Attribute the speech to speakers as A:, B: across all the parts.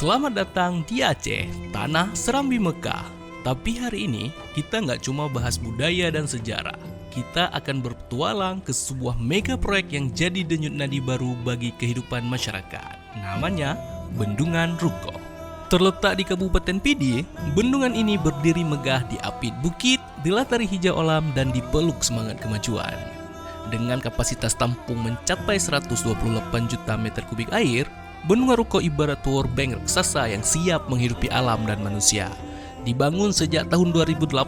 A: Selamat datang di Aceh, tanah Serambi Mekah. Tapi hari ini kita nggak cuma bahas budaya dan sejarah. Kita akan berpetualang ke sebuah mega proyek yang jadi denyut nadi baru bagi kehidupan masyarakat. Namanya Bendungan Rukoh. Terletak di Kabupaten Pidi, bendungan ini berdiri megah di apit bukit, dilatari hijau alam dan dipeluk semangat kemajuan. Dengan kapasitas tampung mencapai 128 juta meter kubik air, Bendungan Rukoh ibarat power bank raksasa yang siap menghidupi alam dan manusia. Dibangun sejak tahun 2018,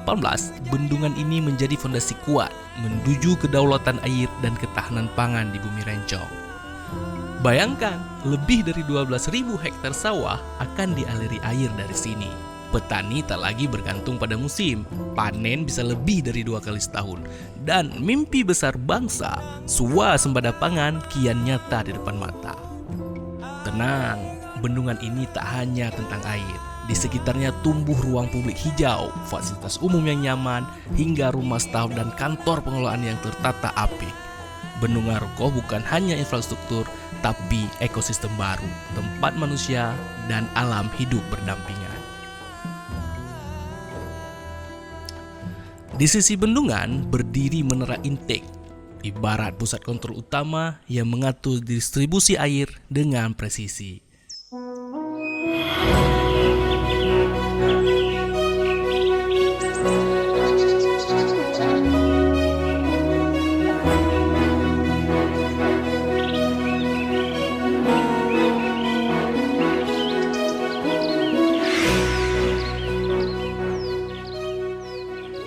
A: bendungan ini menjadi fondasi kuat menuju kedaulatan air dan ketahanan pangan di bumi Rencong. Bayangkan, lebih dari 12.000 hektar sawah akan dialiri air dari sini. Petani tak lagi bergantung pada musim, panen bisa lebih dari 2 kali setahun. Dan mimpi besar bangsa, swasembada pangan kian nyata di depan mata. Tenang, bendungan ini tak hanya tentang air. Di sekitarnya tumbuh ruang publik hijau, fasilitas umum yang nyaman, hingga rumah staf dan kantor pengelolaan yang tertata apik. Bendungan Rukoh bukan hanya infrastruktur, tapi ekosistem baru, tempat manusia dan alam hidup berdampingan. Di sisi bendungan berdiri menara intake, ibarat pusat kontrol utama yang mengatur distribusi air dengan presisi.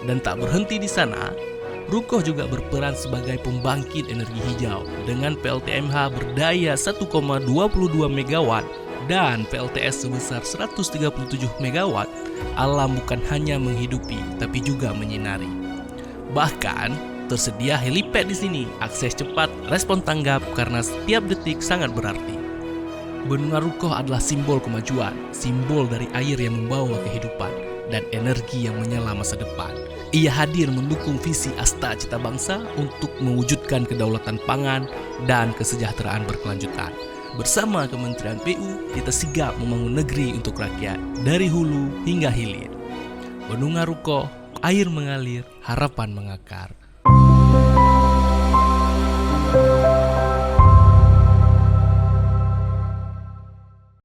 A: Dan tak berhenti di sana, Rukoh juga berperan sebagai pembangkit energi hijau dengan PLTMH berdaya 1,22 MW dan PLTS sebesar 137 MW. Alam bukan hanya menghidupi, tapi juga menyinari. Bahkan tersedia helipad di sini, akses cepat, respon tanggap karena setiap detik sangat berarti. Bendungan Rukoh adalah simbol kemajuan, simbol dari air yang membawa kehidupan dan energi yang menyala masa depan. Ia hadir mendukung visi Asta Cita Bangsa untuk mewujudkan kedaulatan pangan dan kesejahteraan berkelanjutan. Bersama Kementerian PU, kita sigap membangun negeri untuk rakyat dari hulu hingga hilir. Bendungan Rukoh, air mengalir, harapan mengakar.